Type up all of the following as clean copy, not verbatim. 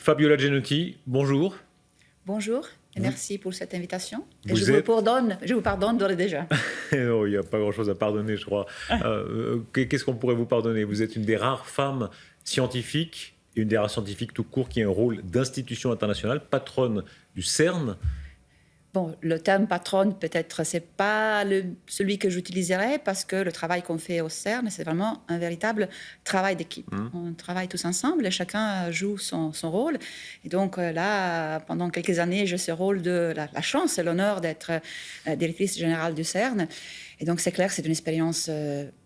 Fabiola Genotti, bonjour. Bonjour et merci pour cette invitation. Vous je vous pardonne d'ores et déjà. Oh, il n'y a pas grand-chose à pardonner, je crois. Qu'est-ce qu'on pourrait vous pardonner? Vous êtes une des rares femmes scientifiques, et une des rares scientifiques tout court, qui a un rôle d'institution internationale, patronne du CERN. Bon, le terme patronne, peut-être, c'est pas celui que j'utiliserais parce que le travail qu'on fait au CERN, c'est vraiment un véritable travail d'équipe. On travaille tous ensemble et chacun joue son rôle. Et donc là, pendant quelques années, j'ai ce rôle de la chance et l'honneur d'être directrice générale du CERN. Et donc c'est clair que c'est une expérience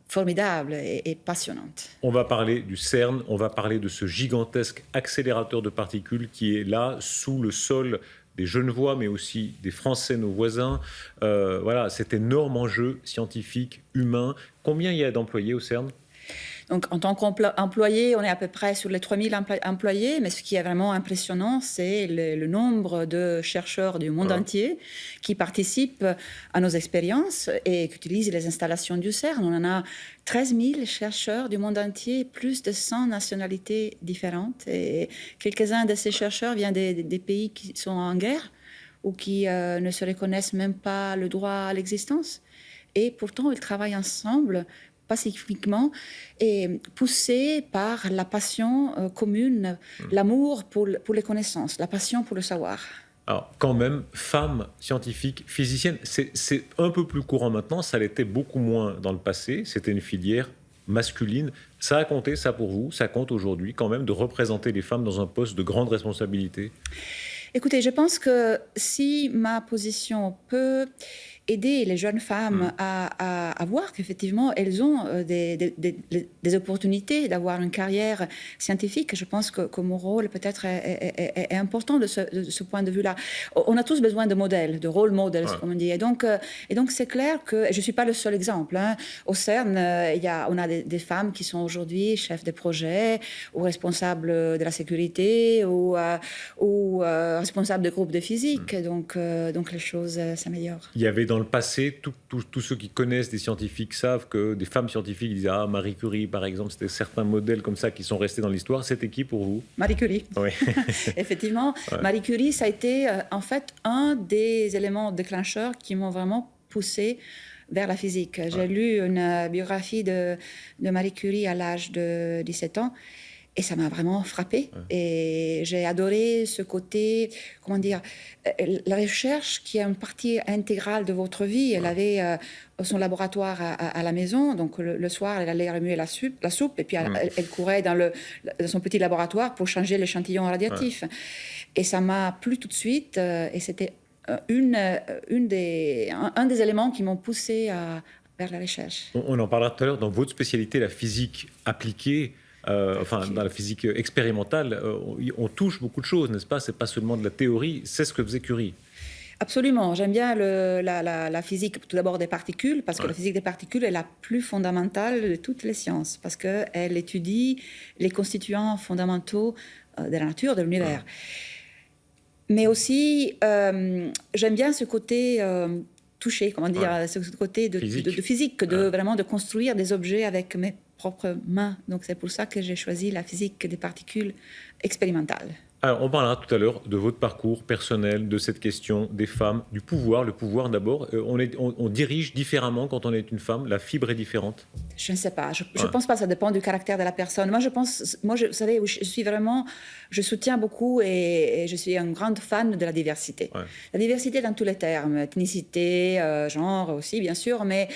formidable et passionnante. On va parler du CERN, on va parler de ce gigantesque accélérateur de particules qui est là, sous le sol des Genevois, mais aussi des Français, nos voisins. Voilà, cet énorme enjeu scientifique, humain. Combien il y a d'employés au CERN ? Donc, en tant qu'employé, on est à peu près sur les 3000 employés, mais ce qui est vraiment impressionnant, c'est le nombre de chercheurs du monde entier qui participent à nos expériences et qui utilisent les installations du CERN. On en a 13 000 chercheurs du monde entier, plus de 100 nationalités différentes. Et quelques-uns de ces chercheurs viennent des pays qui sont en guerre ou qui ne se reconnaissent même pas le droit à l'existence. Et pourtant, ils travaillent ensemble pacifiquement et poussés par la passion commune, l'amour pour les connaissances, la passion pour le savoir. Alors, quand même, femme scientifique, physicienne, c'est un peu plus courant maintenant, ça l'était beaucoup moins dans le passé, c'était une filière masculine. Ça a compté, ça pour vous, ça compte aujourd'hui quand même de représenter les femmes dans un poste de grande responsabilité? Écoutez, je pense que si ma position peut aider les jeunes femmes à voir qu'effectivement, elles ont des opportunités d'avoir une carrière scientifique. Je pense que mon rôle peut-être est important de ce point de vue-là. On a tous besoin de modèles, de role models, comme on dit. Et donc c'est clair que je ne suis pas le seul exemple. Au CERN, on a des femmes qui sont aujourd'hui chefs de projet ou responsables de la sécurité ou responsables de groupes de physique. Donc les choses s'améliorent. Il y avait dans le passé, tous ceux qui connaissent des scientifiques savent que des femmes scientifiques disaient « Ah, Marie Curie, par exemple », c'était certains modèles comme ça qui sont restés dans l'histoire. C'était qui pour vous? Marie Curie. Oui. Effectivement, Marie Curie, ça a été en fait un des éléments déclencheurs qui m'ont vraiment poussée vers la physique. J'ai lu une biographie de Marie Curie à l'âge de 17 ans. Et ça m'a vraiment frappée. Et j'ai adoré ce côté, comment dire, la recherche qui est une partie intégrale de votre vie. Elle avait son laboratoire à la maison. Donc le soir, elle allait remuer la soupe. Et puis elle courait dans son petit laboratoire pour changer l'échantillon radiatif. Et ça m'a plu tout de suite. Et c'était un des éléments qui m'ont poussée vers la recherche. On en parlera tout à l'heure. Dans votre spécialité, la physique appliquée, dans la physique expérimentale, on touche beaucoup de choses, n'est-ce pas? C'est pas seulement de la théorie, c'est ce que faisait Curie. Absolument. J'aime bien la physique, tout d'abord des particules, parce que la physique des particules est la plus fondamentale de toutes les sciences, parce qu'elle étudie les constituants fondamentaux de la nature, de l'univers. Mais aussi, j'aime bien ce côté touché, comment dire, ce côté de physique, vraiment de construire des objets avec mes propres mains. Donc c'est pour ça que j'ai choisi la physique des particules expérimentales. Alors, on parlera tout à l'heure de votre parcours personnel, de cette question des femmes, du pouvoir. Le pouvoir d'abord, on dirige différemment quand on est une femme, la fibre est différente? Je ne sais pas, je ne pense pas, ça dépend du caractère de la personne. Vous savez, je soutiens beaucoup et je suis une grande fan de la diversité. La diversité dans tous les termes, ethnicité, genre aussi bien sûr, mais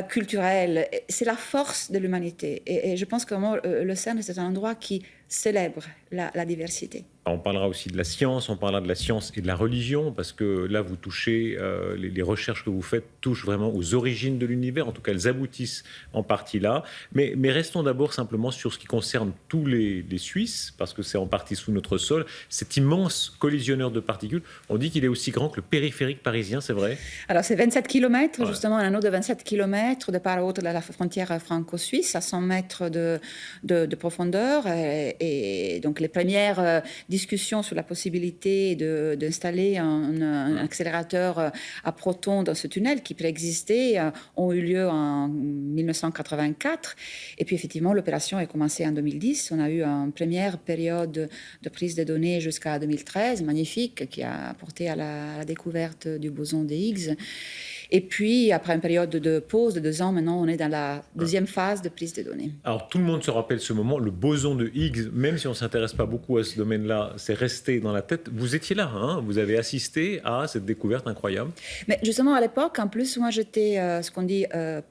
culturelle, c'est la force de l'humanité. Et je pense que le CERN, c'est un endroit qui célèbre la diversité. On parlera aussi de la science, on parlera de la science et de la religion, parce que là, vous touchez, les recherches que vous faites touchent vraiment aux origines de l'univers, en tout cas, elles aboutissent en partie là. Mais restons d'abord simplement sur ce qui concerne tous les Suisses, parce que c'est en partie sous notre sol, cet immense collisionneur de particules. On dit qu'il est aussi grand que le périphérique parisien, c'est vrai? Alors, c'est 27 km, justement, un anneau de 27 km de part et d'autre de la frontière franco-suisse, à 100 mètres de profondeur. Et donc, les premières discussions sur la possibilité d'installer un accélérateur à protons dans ce tunnel qui préexistait ont eu lieu en 1984. Et puis, effectivement, l'opération a commencé en 2010. On a eu une première période de prise de données jusqu'à 2013, magnifique, qui a porté à la découverte du boson de Higgs. Et puis, après une période de pause de 2 ans, maintenant, on est dans la deuxième phase de prise de données. Alors, tout le monde se rappelle ce moment, le boson de Higgs, même si on ne s'intéresse pas beaucoup à ce domaine-là, c'est resté dans la tête. Vous étiez là, hein, vous avez assisté à cette découverte incroyable. Mais justement, à l'époque, en plus, moi, j'étais ce qu'on dit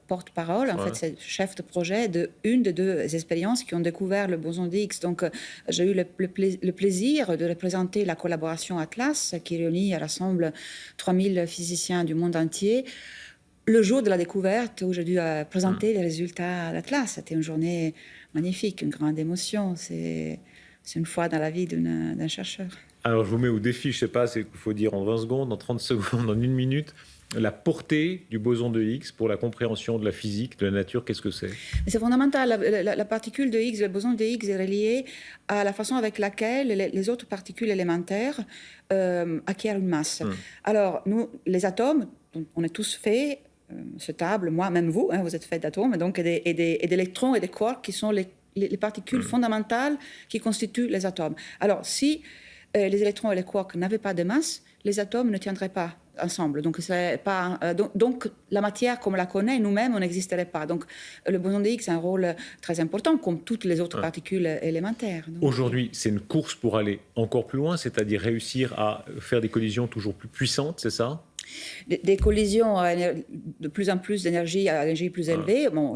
porte-parole. En fait, c'est chef de projet d'une des 2 expériences qui ont découvert le boson de Higgs. Donc, j'ai eu le plaisir de représenter la collaboration Atlas, qui réunit et rassemble 3000 physiciens du monde entier. Le jour de la découverte, où j'ai dû présenter les résultats d'Atlas, c'était une journée magnifique, une grande émotion. C'est une fois dans la vie d'un chercheur. Alors, je vous mets au défi, je ne sais pas, c'est qu'il faut dire en 20 secondes, en 30 secondes, en 1 minute, la portée du boson de Higgs pour la compréhension de la physique, de la nature, qu'est-ce que c'est ? C'est fondamental. La particule de Higgs, le boson de Higgs est relié à la façon avec laquelle les autres particules élémentaires acquièrent une masse. Alors, nous, les atomes, on est tous faits, ce table, moi, même vous, hein, vous êtes faits d'atomes, donc, et d'électrons et de quarks qui sont les particules fondamentales qui constituent les atomes. Alors, si les électrons et les quarks n'avaient pas de masse, les atomes ne tiendraient pas ensemble. Donc, donc la matière, comme on la connaît, nous-mêmes, on n'existerait pas. Donc, le boson de Higgs a un rôle très important, comme toutes les autres particules élémentaires. Aujourd'hui, c'est une course pour aller encore plus loin, c'est-à-dire réussir à faire des collisions toujours plus puissantes, c'est ça ? Des collisions de plus en plus d'énergie à énergie plus élevée. Bon,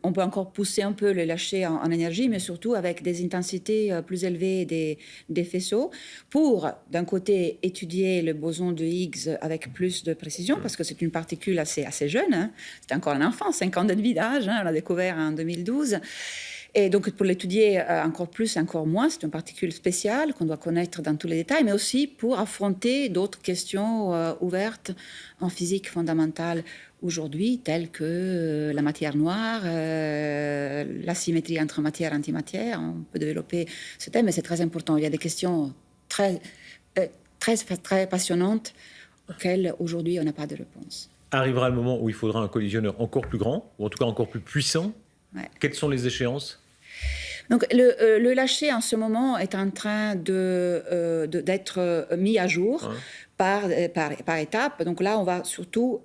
on peut encore pousser un peu les lâcher en énergie, mais surtout avec des intensités plus élevées des faisceaux pour, d'un côté, étudier le boson de Higgs avec plus de précision, parce que c'est une particule assez jeune. Hein. C'est encore un enfant, 5 ans de vie d'âge. Hein, on l'a découvert en 2012. Et donc, pour l'étudier encore plus, encore moins, c'est une particule spéciale qu'on doit connaître dans tous les détails, mais aussi pour affronter d'autres questions ouvertes en physique fondamentale aujourd'hui, telles que la matière noire, la symétrie entre matière et antimatière. On peut développer ce thème, mais c'est très important. Il y a des questions très passionnantes auxquelles aujourd'hui on n'a pas de réponse. Arrivera le moment où il faudra un collisionneur encore plus grand, ou en tout cas encore plus puissant. Ouais. Quelles sont les échéances ? Donc, le lâcher en ce moment est en train d'être mis à jour par étapes. Donc là, on va surtout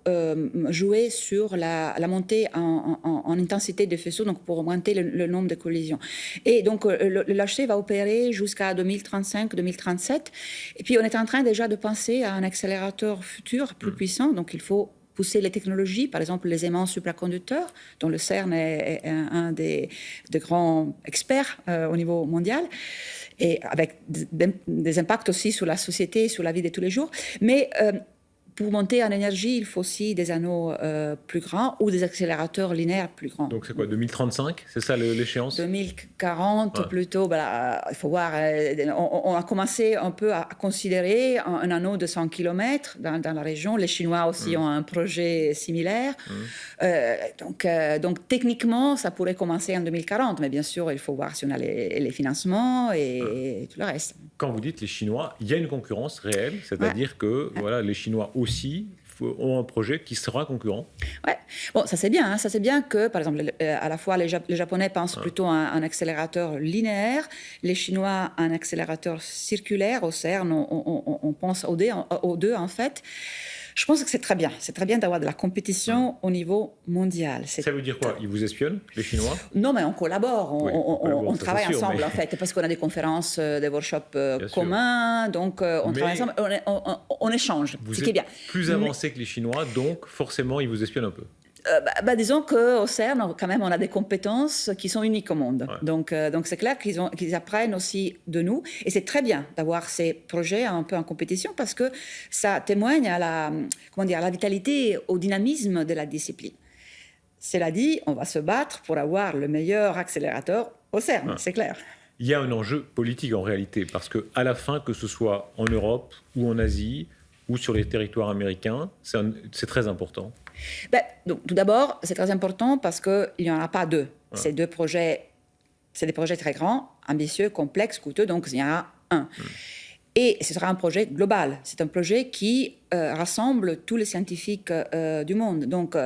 jouer sur la montée en intensité des faisceaux, donc pour augmenter le nombre de collisions. Et donc, le lâcher va opérer jusqu'à 2035-2037. Et puis, on est en train déjà de penser à un accélérateur futur plus puissant. Donc, il faut pousser les technologies, par exemple les aimants supraconducteurs, dont le CERN est un des grands experts au niveau mondial, et avec des impacts aussi sur la société, sur la vie de tous les jours. Mais pour monter en énergie, il faut aussi des anneaux plus grands ou des accélérateurs linéaires plus grands. Donc c'est quoi, 2035 ? C'est ça l'échéance ? 2040 plutôt. Il faut voir. On a commencé un peu à considérer un anneau de 100 km dans la région. Les Chinois aussi ont un projet similaire. Donc techniquement, ça pourrait commencer en 2040. Mais bien sûr, il faut voir si on a les financements et tout le reste. Quand vous dites les Chinois, il y a une concurrence réelle, c'est-à-dire que voilà, les Chinois aussi ont un projet qui sera concurrent. Ouais. Bon, ça c'est bien. Hein. Ça c'est bien que, par exemple, à la fois les Japonais pensent plutôt à un accélérateur linéaire, les Chinois à un accélérateur circulaire. Au CERN, on pense aux deux en fait. Je pense que c'est très bien. C'est très bien d'avoir de la compétition au niveau mondial. Ça veut dire quoi ? Ils vous espionnent, les Chinois ? Non, mais on collabore. On travaille ensemble, en fait, parce qu'on a des conférences, des workshops communs. Donc, on travaille ensemble. On échange, ce qui est bien. Plus avancé que les Chinois, donc forcément, ils vous espionnent un peu. Disons qu'au CERN, quand même, on a des compétences qui sont uniques au monde. Ouais. Donc c'est clair qu'ils apprennent aussi de nous. Et c'est très bien d'avoir ces projets un peu en compétition parce que ça témoigne à la vitalité, au dynamisme de la discipline. Cela dit, on va se battre pour avoir le meilleur accélérateur au CERN, c'est clair. Il y a un enjeu politique en réalité, parce qu'à la fin, que ce soit en Europe ou en Asie ou sur les territoires américains, c'est très important. Donc, tout d'abord, c'est très important parce qu'il n'y en a pas deux. Ouais. C'est des projets très grands, ambitieux, complexe, coûteux, donc il y en a un. Et ce sera un projet global. C'est un projet qui rassemble tous les scientifiques du monde. Donc,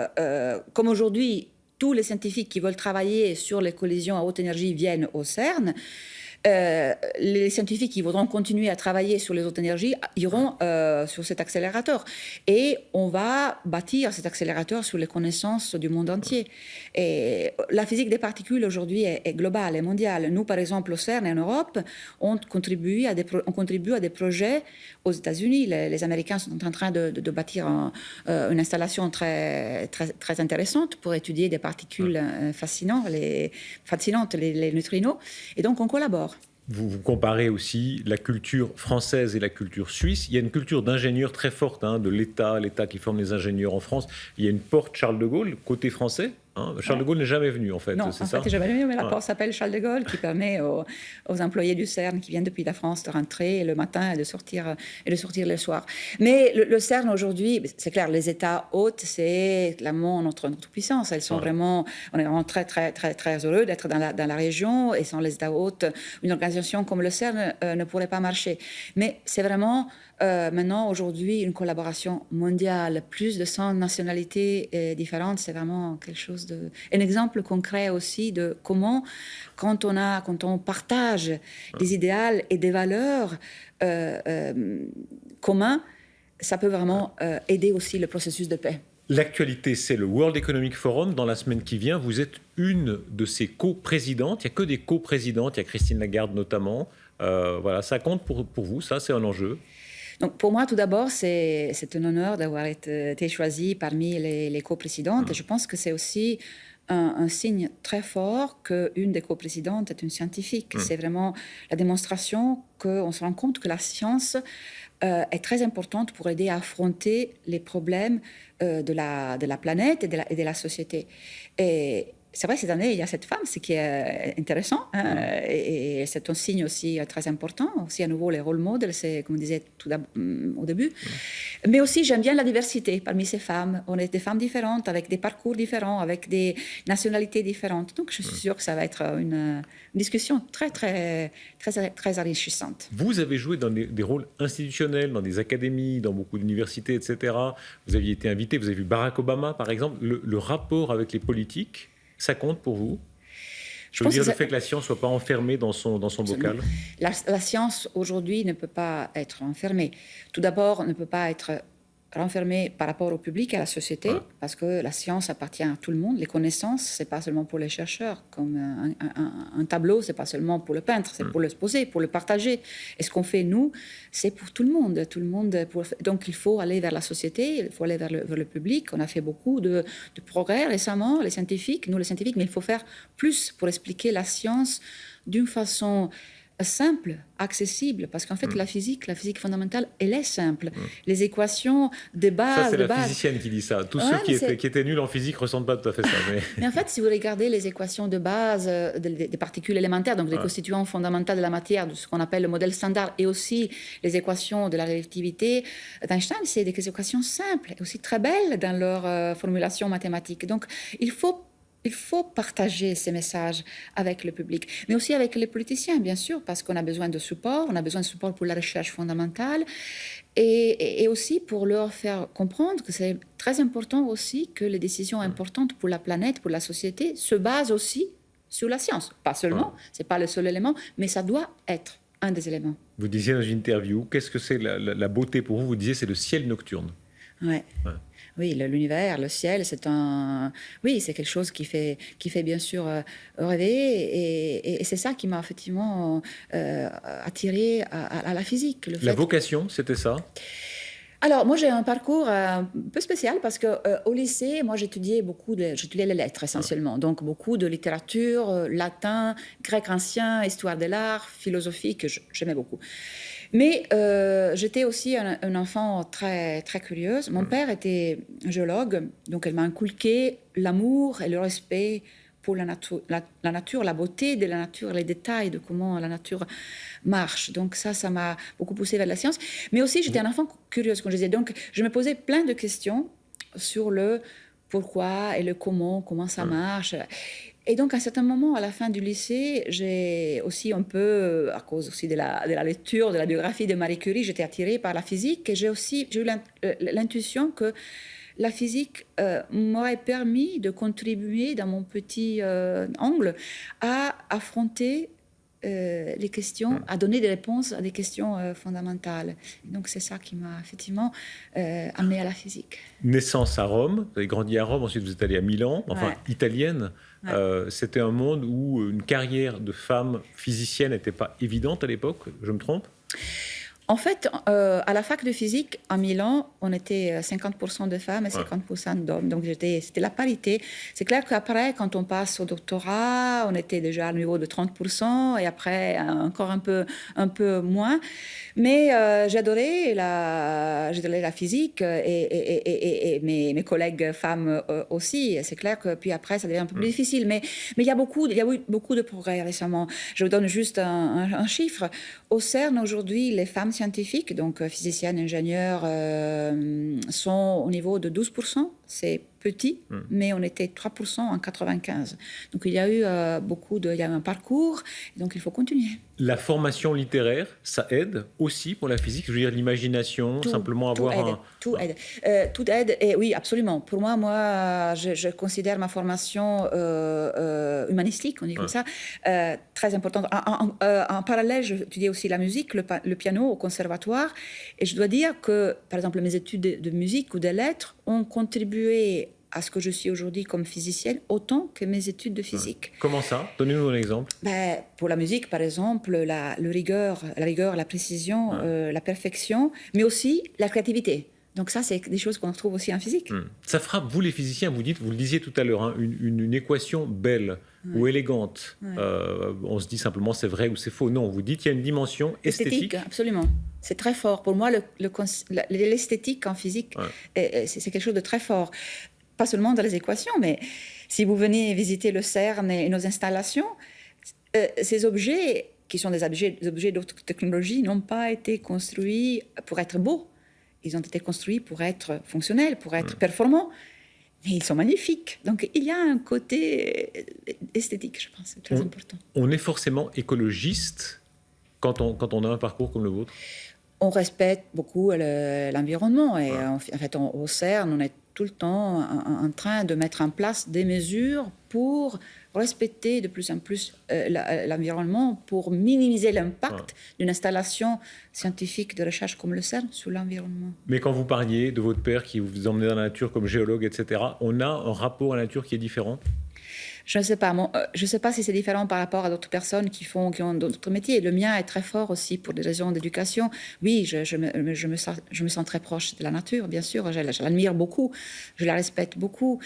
comme aujourd'hui, tous les scientifiques qui veulent travailler sur les collisions à haute énergie viennent au CERN, les scientifiques qui voudront continuer à travailler sur les hautes énergies iront sur cet accélérateur. Et on va bâtir cet accélérateur sur les connaissances du monde entier. Et la physique des particules aujourd'hui est globale, est mondiale. Nous, par exemple, au CERN et en Europe, on contribue à des projets aux États-Unis. Les Américains sont en train de bâtir une installation très, très, très intéressante pour étudier des particules fascinantes, les neutrinos. Et donc, on collabore. Vous comparez aussi la culture française et la culture suisse. Il y a une culture d'ingénieurs très forte, de l'État qui forme les ingénieurs en France. Il y a une porte Charles de Gaulle, côté français. Charles de Gaulle n'est jamais venu, en fait. Non, c'est en ça fait, il n'est jamais venu, mais la porte s'appelle Charles de Gaulle, qui permet aux employés du CERN qui viennent depuis la France de rentrer le matin et de sortir le soir. Mais le CERN, aujourd'hui, c'est clair, les États hôtes, c'est clairement notre puissance. Elles sont vraiment, on est vraiment très, très, très, très heureux d'être dans la région. Et sans les États hôtes, une organisation comme le CERN ne pourrait pas marcher. Mais c'est vraiment... maintenant, aujourd'hui, une collaboration mondiale, plus de 100 nationalités différentes, c'est vraiment quelque chose de... Un exemple concret aussi de comment, quand on partage des idéaux et des valeurs communs, ça peut vraiment aider aussi le processus de paix. L'actualité, c'est le World Economic Forum. Dans la semaine qui vient, vous êtes une de ses coprésidentes. Il n'y a que des coprésidentes, il y a Christine Lagarde notamment. Voilà, ça compte pour vous, ça, c'est un enjeu. Donc pour moi, tout d'abord, c'est un honneur d'avoir été choisie parmi les coprésidentes. Et je pense que c'est aussi un signe très fort qu'une des coprésidentes est une scientifique. C'est vraiment la démonstration qu'on se rend compte que la science est très importante pour aider à affronter les problèmes de la planète et de la société. Et c'est vrai, cette année, il y a cette femme, ce qui est intéressant, et c'est un signe aussi très important. Aussi, à nouveau, les rôle models, c'est, comme on disait au début. Mais aussi, j'aime bien la diversité parmi ces femmes. On est des femmes différentes, avec des parcours différents, avec des nationalités différentes. Donc, je suis sûre que ça va être une discussion très, très, très, très enrichissante. Vous avez joué dans des rôles institutionnels, dans des académies, dans beaucoup d'universités, etc. Vous aviez été invité, vous avez vu Barack Obama, par exemple. Le rapport avec les politiques, ça compte pour vous? Je veux dire, le fait que la science ne soit pas enfermée dans son bocal. La science, aujourd'hui, ne peut pas être enfermée. Tout d'abord, ne peut pas être renfermée par rapport au public et à la société, parce que la science appartient à tout le monde. Les connaissances, ce n'est pas seulement pour les chercheurs. Comme un tableau, ce n'est pas seulement pour le peintre, c'est pour l'exposer, pour le partager. Et ce qu'on fait, nous, c'est pour tout le monde. Donc, il faut aller vers la société, il faut aller vers le public. On a fait beaucoup de progrès récemment, les scientifiques, mais il faut faire plus pour expliquer la science d'une façon simple, accessible, parce qu'en fait, la physique fondamentale, elle est simple. Les équations de base... Ça, c'est la physicienne qui dit ça. Tous ceux qui étaient nuls en physique ne ressentent pas tout à fait ça. Mais en fait, si vous regardez les équations de base des particules élémentaires, donc des constituants fondamentaux de la matière, de ce qu'on appelle le modèle standard, et aussi les équations de la relativité d'Einstein, c'est des équations simples, et aussi très belles dans leur formulation mathématique. Donc, il faut partager ces messages avec le public, mais aussi avec les politiciens, bien sûr, parce qu'on a besoin de support. On a besoin de support pour la recherche fondamentale et aussi pour leur faire comprendre que c'est très important aussi que les décisions importantes pour la planète, pour la société, se basent aussi sur la science. Pas seulement, ce n'est pas le seul élément, mais ça doit être un des éléments. Vous disiez dans une interview, qu'est-ce que c'est la beauté pour vous? Vous disiez c'est le ciel nocturne. Ouais. Oui, l'univers, le ciel, c'est quelque chose qui fait bien sûr rêver, et c'est ça qui m'a effectivement attiré à la physique. La vocation, c'était ça? Alors, moi, j'ai un parcours un peu spécial parce qu'au lycée, moi, j'étudiais les lettres essentiellement. Donc, beaucoup de littérature, latin, grec ancien, histoire de l'art, philosophie, que j'aimais beaucoup. Mais j'étais aussi un enfant très, très curieuse. Mon père était géologue, donc elle m'a inculqué l'amour et le respect pour la nature, la beauté de la nature, les détails de comment la nature marche. Donc ça m'a beaucoup poussée vers la science. Mais aussi, j'étais un enfant curieuse, comme je disais. Donc, je me posais plein de questions sur le pourquoi et le comment ça marche. Et donc, à un certain moment, à la fin du lycée, j'ai aussi un peu, à cause aussi de la lecture, de la biographie de Marie Curie, j'étais attirée par la physique et j'ai eu l'intuition que la physique m'aurait permis de contribuer dans mon petit angle à affronter les questions, à donner des réponses à des questions fondamentales. Et donc c'est ça qui m'a effectivement amenée à la physique. Naissance à Rome, vous avez grandi à Rome, ensuite vous êtes allée à Milan, enfin italienne. Ouais. C'était un monde où une carrière de femme physicienne n'était pas évidente à l'époque, je me trompe? En fait, à la fac de physique, à Milan, on était 50% de femmes et 50% d'hommes. Donc, c'était la parité. C'est clair qu'après, quand on passe au doctorat, on était déjà au niveau de 30% et après, encore un peu moins. Mais j'adorais la physique et mes collègues femmes aussi. C'est clair que puis après, ça devient un peu plus difficile. Mais il y a eu beaucoup de progrès récemment. Je vous donne juste un chiffre. Au CERN, aujourd'hui, les femmes scientifiques, donc physiciennes, ingénieurs, sont au niveau de 12%. C'est petit, mais on était 3% en 95. Donc il y a eu il y a eu un parcours, et donc il faut continuer. La formation littéraire, ça aide aussi pour la physique. Je veux dire, l'imagination, simplement avoir Tout aide, et oui, absolument. Pour moi, je considère ma formation humanistique, on dit comme ça, très importante. En parallèle, j'étudiais aussi la musique, le piano au conservatoire, et je dois dire que, par exemple, mes études de musique ou de lettres ont contribué à ce que je suis aujourd'hui comme physicienne, autant que mes études de physique. Comment ça? Donnez-nous un exemple. Pour la musique, par exemple, la rigueur, la précision, la perfection, mais aussi la créativité. Donc ça, c'est des choses qu'on retrouve aussi en physique. Ça frappe, vous les physiciens, vous le disiez tout à l'heure, une équation belle ou élégante. On se dit simplement c'est vrai ou c'est faux. Non, vous dites qu'il y a une dimension esthétique. Absolument. C'est très fort. Pour moi, l'esthétique en physique, c'est quelque chose de très fort. Pas seulement dans les équations, mais si vous venez visiter le CERN et nos installations, ces objets, qui sont des objets d'autres technologies, n'ont pas été construits pour être beaux. Ils ont été construits pour être fonctionnels, pour être performants. Mais ils sont magnifiques. Donc, il y a un côté esthétique, je pense, très important. On est forcément écologiste quand on a un parcours comme le vôtre? On respecte beaucoup l'environnement. Et en fait, au CERN, on est tout le temps en train de mettre en place des mesures pour respecter de plus en plus l'environnement, pour minimiser l'impact d'une installation scientifique de recherche comme le CERN sur l'environnement. Mais quand vous parliez de votre père qui vous emmenait dans la nature comme géologue, etc., on a un rapport à la nature qui est différent? Je ne sais pas. Je ne sais pas si c'est différent par rapport à d'autres personnes qui ont d'autres métiers. Le mien est très fort aussi pour des raisons d'éducation. Oui, je me sens très proche de la nature, bien sûr. Je l'admire beaucoup, je la respecte beaucoup.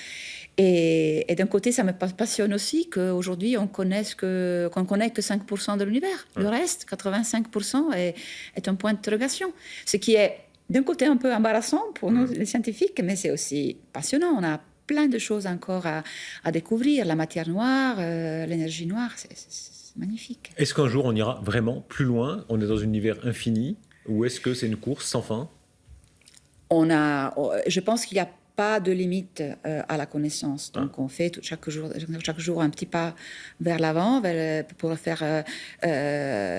Et d'un côté, ça me passionne aussi qu'aujourd'hui, qu'on connaît que 5% de l'univers. Le reste, 85%, est un point d'interrogation. Ce qui est, d'un côté, un peu embarrassant pour nous, les scientifiques, mais c'est aussi passionnant. On a plein de choses encore à découvrir. La matière noire, l'énergie noire, c'est magnifique. Est-ce qu'un jour on ira vraiment plus loin? On est dans un univers infini, ou est-ce que c'est une course sans fin? Je pense qu'il n'y a pas de limite à la connaissance. Donc on fait chaque jour un petit pas vers l'avant pour faire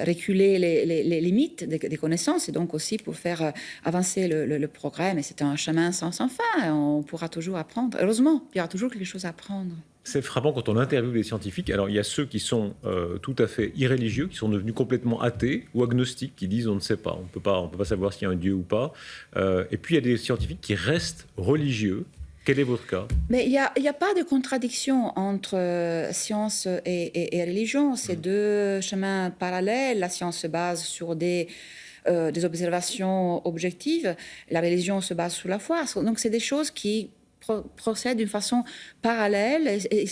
reculer les limites des connaissances et donc aussi pour faire avancer le progrès. Mais c'est un chemin sans fin. On pourra toujours apprendre. Heureusement, il y aura toujours quelque chose à apprendre. C'est frappant quand on interviewe des scientifiques. Alors, il y a ceux qui sont tout à fait irréligieux, qui sont devenus complètement athées ou agnostiques, qui disent on ne sait pas, on peut pas savoir s'il y a un Dieu ou pas. Et puis, il y a des scientifiques qui restent religieux. Quel est votre cas? Mais il y a pas de contradiction entre science et religion. C'est deux chemins parallèles. La science se base sur des observations objectives. La religion se base sur la foi. Donc, c'est des choses qui procèdent d'une façon parallèle et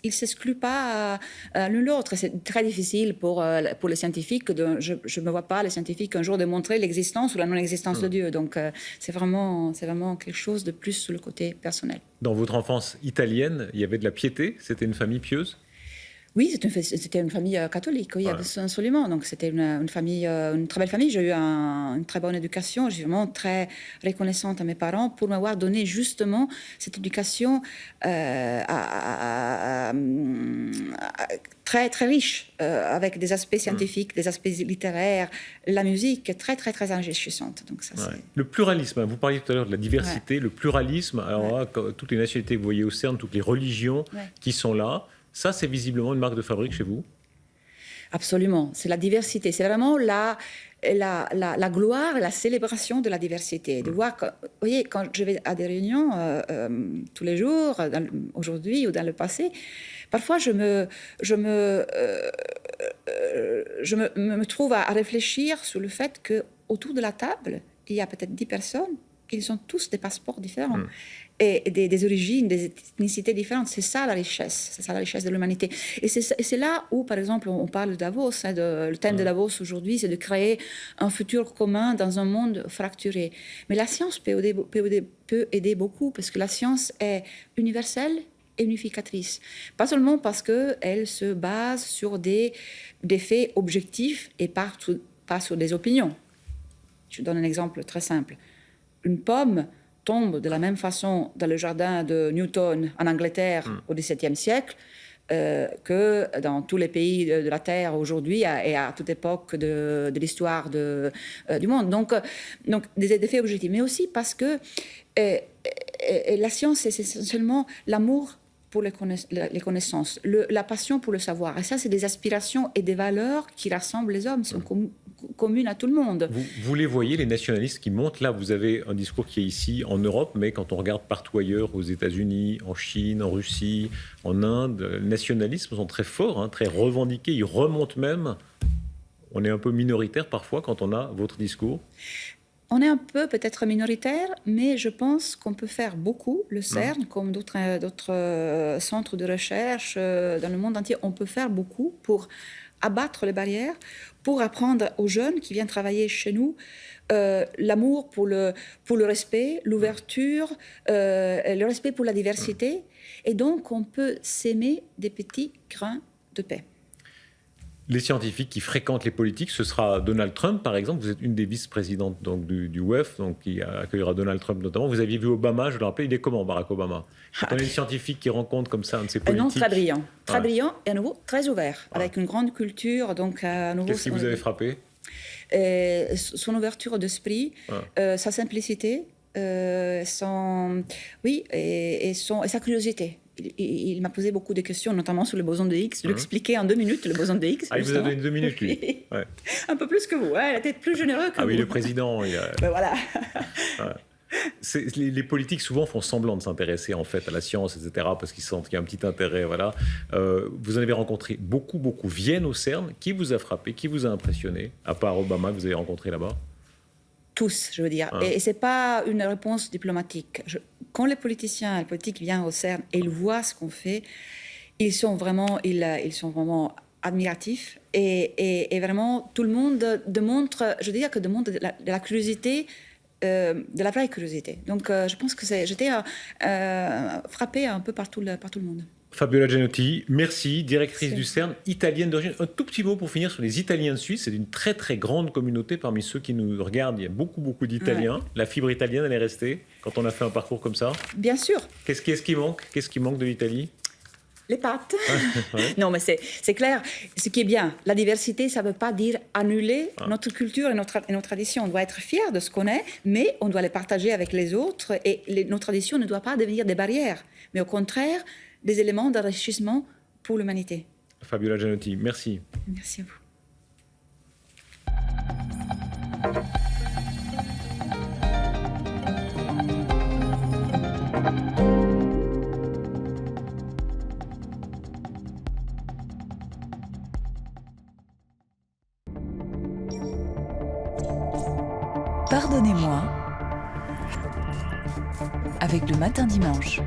ils ne s'excluent pas l'un l'autre. C'est très difficile pour les scientifiques. Je ne me vois pas les scientifiques un jour démontrer l'existence ou la non-existence de Dieu. Donc c'est vraiment quelque chose de plus sur le côté personnel. Dans votre enfance italienne, il y avait de la piété? C'était une famille pieuse? Oui, c'était une famille catholique, oui, absolument. Donc c'était une famille, une très belle famille. J'ai eu une très bonne éducation. Je suis vraiment très reconnaissante à mes parents pour m'avoir donné justement cette éducation très très riche, avec des aspects scientifiques, des aspects littéraires, la musique très très très enrichissante. Donc ça, le pluralisme, vous parliez tout à l'heure de la diversité, le pluralisme. Alors là, toutes les nationalités que vous voyez au CERN, toutes les religions qui sont là. Ça, c'est visiblement une marque de fabrique chez vous? Absolument. C'est la diversité. C'est vraiment la gloire, la célébration de la diversité. De voir, vous voyez, quand je vais à des réunions tous les jours, aujourd'hui ou dans le passé, parfois je me trouve à réfléchir sur le fait qu'autour de la table, il y a peut-être 10 personnes, ils ont tous des passeports différents. Et des origines, des ethnicités différentes. C'est ça la richesse, de l'humanité. Et c'est là où, par exemple, on parle de Davos. Le thème de Davos aujourd'hui, c'est de créer un futur commun dans un monde fracturé. Mais la science peut aider beaucoup, parce que la science est universelle et unificatrice. Pas seulement parce qu'elle se base sur des faits objectifs et pas sur des opinions. Je donne un exemple très simple. Une pomme tombe de la même façon dans le jardin de Newton en Angleterre au XVIIe siècle que dans tous les pays de la Terre aujourd'hui et à toute époque de l'histoire du monde. Donc des faits objectifs, mais aussi parce que la science, c'est essentiellement l'amour pour les connaissances, la passion pour le savoir. Et ça, c'est des aspirations et des valeurs qui rassemblent les hommes, sont communes à tout le monde. Vous les voyez, les nationalistes qui montent. Là, vous avez un discours qui est ici en Europe, mais quand on regarde partout ailleurs, aux États-Unis, en Chine, en Russie, en Inde, les nationalismes sont très forts, très revendiqués. Ils remontent même. On est un peu minoritaire parfois quand on a votre discours. On est un peu peut-être minoritaire, mais je pense qu'on peut faire beaucoup. Le CERN, comme d'autres centres de recherche dans le monde entier, on peut faire beaucoup pour abattre les barrières, pour apprendre aux jeunes qui viennent travailler chez nous l'amour pour le respect, l'ouverture, le respect pour la diversité. Et donc, on peut s'aimer des petits grains de paix. Les scientifiques qui fréquentent les politiques, ce sera Donald Trump, par exemple. Vous êtes une des vice-présidentes donc, du WEF, donc, qui accueillera Donald Trump notamment. Vous aviez vu Obama, je le rappelle, il est comment, Barack Obama? Quand on est des scientifiques qui rencontrent comme ça un de ces politiques. Un homme très brillant. Très brillant et à nouveau très ouvert, avec une grande culture. Qu'est-ce qui vous avait frappé? Son ouverture d'esprit, sa simplicité, et sa curiosité. Il m'a posé beaucoup de questions, notamment sur le boson de Higgs. Je lui expliquais en 2 minutes le boson de Higgs. Ah, il vous avez 2 minutes, lui. Ouais. Un peu plus que vous. Ouais, il était plus généreux que vous. Ah oui, le président. Ben voilà. Les politiques souvent font semblant de s'intéresser en fait à la science, etc., parce qu'ils sentent qu'il y a un petit intérêt. Voilà. Vous en avez rencontré beaucoup, viennent au CERN. Qui vous a frappé, qui vous a impressionné, à part Obama que vous avez rencontré là-bas? Tous, je veux dire. Et ce n'est pas une réponse diplomatique. Quand les politiques viennent au CERN et ils voient ce qu'on fait, ils sont vraiment admiratifs. Et vraiment, tout le monde démontre, je veux dire, que demande de la curiosité, de la vraie curiosité. Donc, je pense que j'étais frappée un peu par tout le monde. Fabiola Gianotti, merci, directrice du CERN, italienne d'origine. Un tout petit mot pour finir sur les Italiens de Suisse. C'est une très très grande communauté parmi ceux qui nous regardent. Il y a beaucoup d'Italiens. Ouais. La fibre italienne, elle est restée quand on a fait un parcours comme ça? Bien sûr. Qu'est-ce qui manque? Qu'est-ce qui manque de l'Italie? Les pâtes. Ouais. Non, mais c'est clair. Ce qui est bien, la diversité, ça ne veut pas dire annuler notre culture et nos traditions. On doit être fiers de ce qu'on est, mais on doit les partager avec les autres. Et nos traditions ne doivent pas devenir des barrières, mais au contraire, des éléments d'enrichissement pour l'humanité. Fabiola Gianotti, merci. Merci à vous. Pardonnez-moi avec le Matin Dimanche.